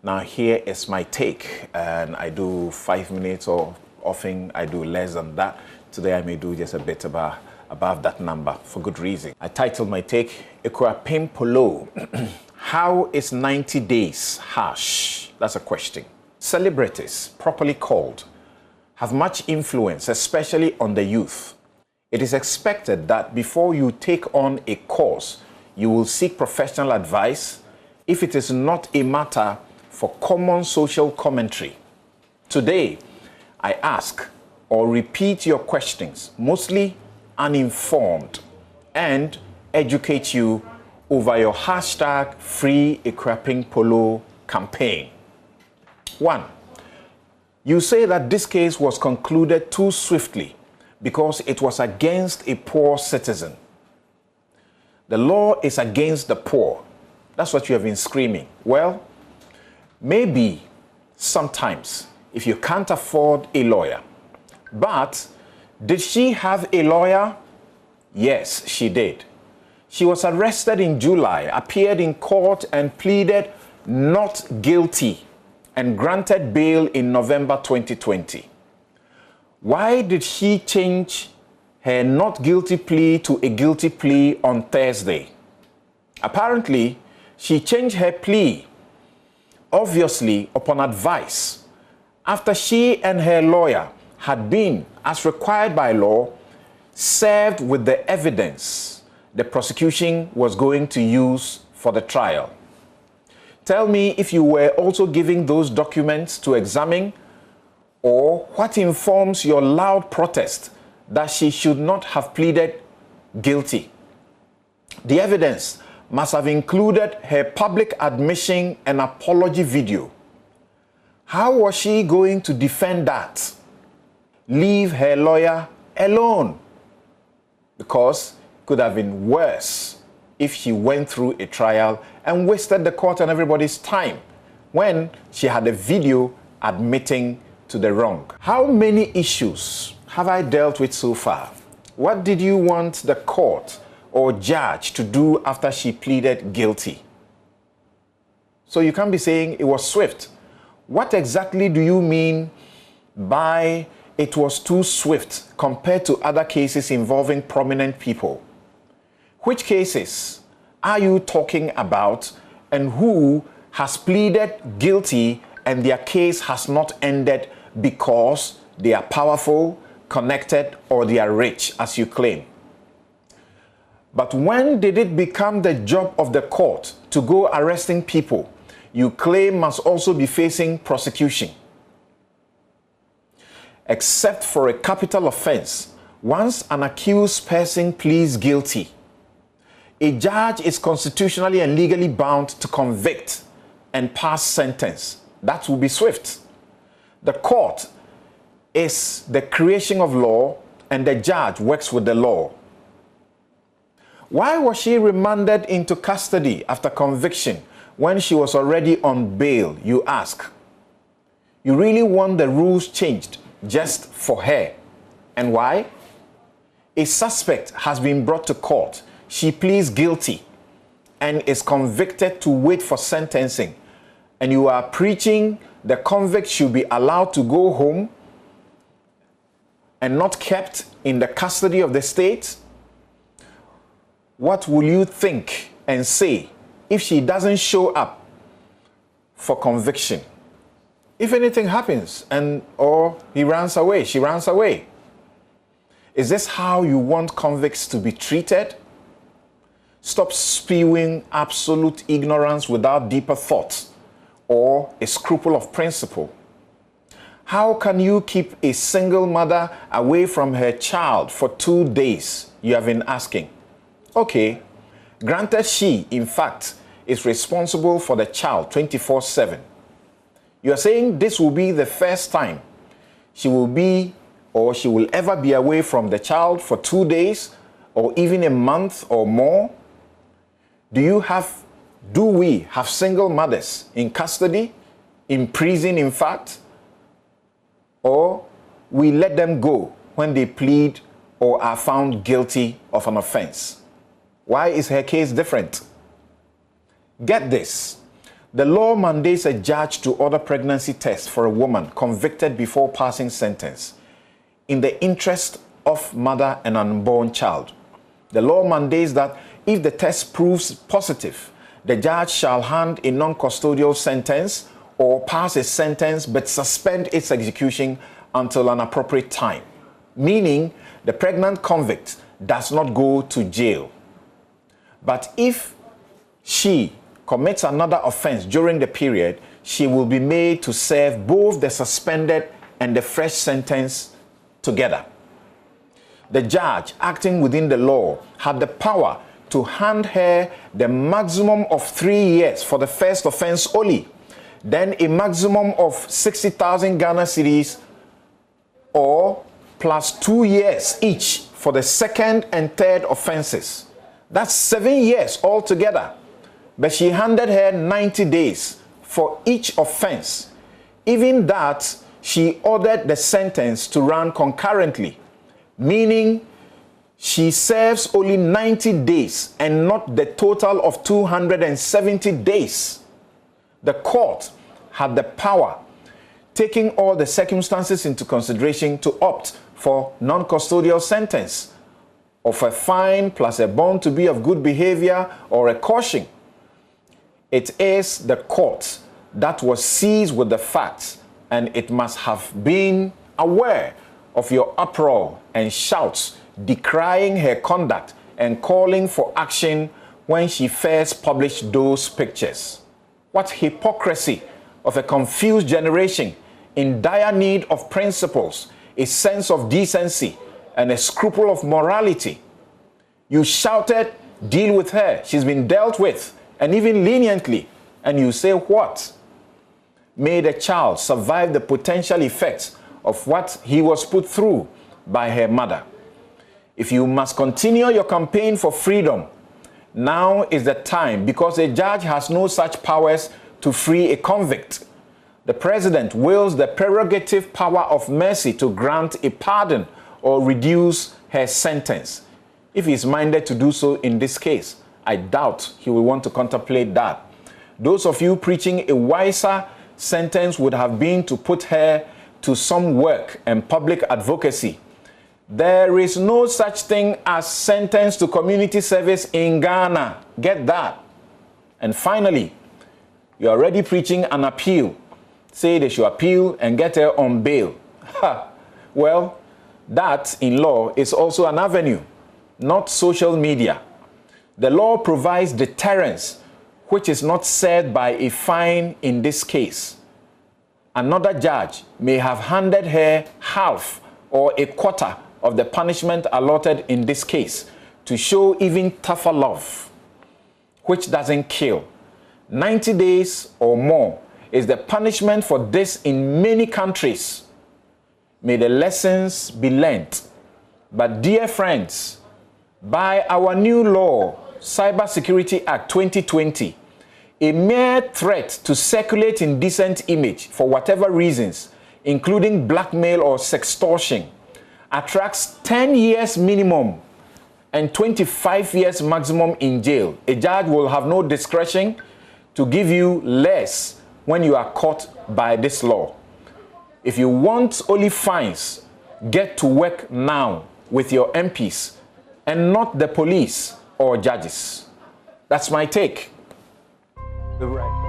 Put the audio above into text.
Now here is my take, and I do 5 minutes, or often I do less than that. Today I may do just a bit above that number for good reason. I titled my take, Akuapem Poloo. How is 90 days harsh? That's a question. Celebrities, properly called, have much influence, especially on the youth. It is expected that before you take on a course, you will seek professional advice if it is not a matter for common social commentary. Today, I ask or repeat your questions, mostly uninformed, and educate you over your hashtag Free Akuapem Poloo campaign. 1. You say that this case was concluded too swiftly because it was against a poor citizen. The law is against the poor. That's what you have been screaming. Well, maybe sometimes if you can't afford a lawyer. But did she have a lawyer? Yes, she did. She was arrested in July, appeared in court and pleaded not guilty and granted bail in November 2020. Why did she change her not guilty plea to a guilty plea on Thursday? Apparently, she changed her plea, obviously upon advice, after she and her lawyer had been, as required by law, served with the evidence the prosecution was going to use for the trial. Tell me if you were also giving those documents to examine, or what informs your loud protest that she should not have pleaded guilty. The evidence must have included her public admission and apology video. How was she going to defend that? Leave her lawyer alone, because it could have been worse if she went through a trial and wasted the court and everybody's time when she had a video admitting to the wrong. How many issues have I dealt with so far? What did you want the court or judge to do after she pleaded guilty? So you can't be saying it was swift. What exactly do you mean by it was too swift compared to other cases involving prominent people? Which cases are you talking about, and who has pleaded guilty and their case has not ended because they are powerful, connected, or they are rich, as you claim? But when did it become the job of the court to go arresting people you claim must also be facing prosecution? Except for a capital offense, once an accused person pleads guilty, a judge is constitutionally and legally bound to convict and pass sentence. That will be swift. The court is the creation of law, and the judge works with the law. Why was she remanded into custody after conviction when she was already on bail, you ask? You really want the rules changed just for her. And why? A suspect has been brought to court. She pleads guilty and is convicted to wait for sentencing. And you are preaching the convict should be allowed to go home and not kept in the custody of the state? What will you think and say if she doesn't show up for conviction? If anything happens or he runs away, she runs away. Is this how you want convicts to be treated? Stop spewing absolute ignorance without deeper thought or a scruple of principle. How can you keep a single mother away from her child for 2 days, you have been asking? Okay, granted she, in fact, is responsible for the child 24/7. You are saying this will be the first time she will be, or she will ever be away from the child for 2 days or even a month or more? Do we have single mothers in custody, in prison in fact, or we let them go when they plead or are found guilty of an offense? Why is her case different? Get this. The law mandates a judge to order pregnancy tests for a woman convicted before passing sentence in the interest of mother and unborn child. The law mandates that if the test proves positive, the judge shall hand a non-custodial sentence or pass a sentence but suspend its execution until an appropriate time, meaning the pregnant convict does not go to jail. But if she commits another offense during the period, she will be made to serve both the suspended and the fresh sentence together. The judge, acting within the law, had the power to hand her the maximum of 3 years for the first offense only, then a maximum of 60,000 Ghana cedis or plus 2 years each for the second and third offenses. That's 7 years altogether. But she handed her 90 days for each offense. Even that, she ordered the sentence to run concurrently, meaning she serves only 90 days and not the total of 270 days. The court had the power, taking all the circumstances into consideration, to opt for non-custodial sentence of a fine plus a bond to be of good behavior or a caution. It is the court that was seized with the facts, and it must have been aware of your uproar and shouts decrying her conduct and calling for action when she first published those pictures. What hypocrisy of a confused generation in dire need of principles, a sense of decency, and a scruple of morality. You shouted, "Deal with her, she's been dealt with," and even leniently, and you say what? May the child survive the potential effects of what he was put through by her mother. If you must continue your campaign for freedom, now is the time, because a judge has no such powers to free a convict. The president wields the prerogative power of mercy to grant a pardon or reduce her sentence. If he is minded to do so in this case, I doubt he will want to contemplate that. Those of you preaching a wiser sentence would have been to put her to some work and public advocacy. There is no such thing as sentence to community service in Ghana. Get that. And finally, you are already preaching an appeal. Say they should appeal and get her on bail. Well, that in law is also an avenue, not social media. The law provides deterrence, which is not said by a fine in this case. Another judge may have handed her half or a quarter of the punishment allotted in this case to show even tougher love, which doesn't kill. 90 days or more is the punishment for this in many countries. May the lessons be learnt. But dear friends, by our new law, Cybersecurity Act 2020, a mere threat to circulate indecent image for whatever reasons, including blackmail or sextortion, attracts 10 years minimum and 25 years maximum in jail. A judge will have no discretion to give you less when you are caught by this law. If you want only fines, get to work now with your MPs and not the police or judges. That's my take. The right.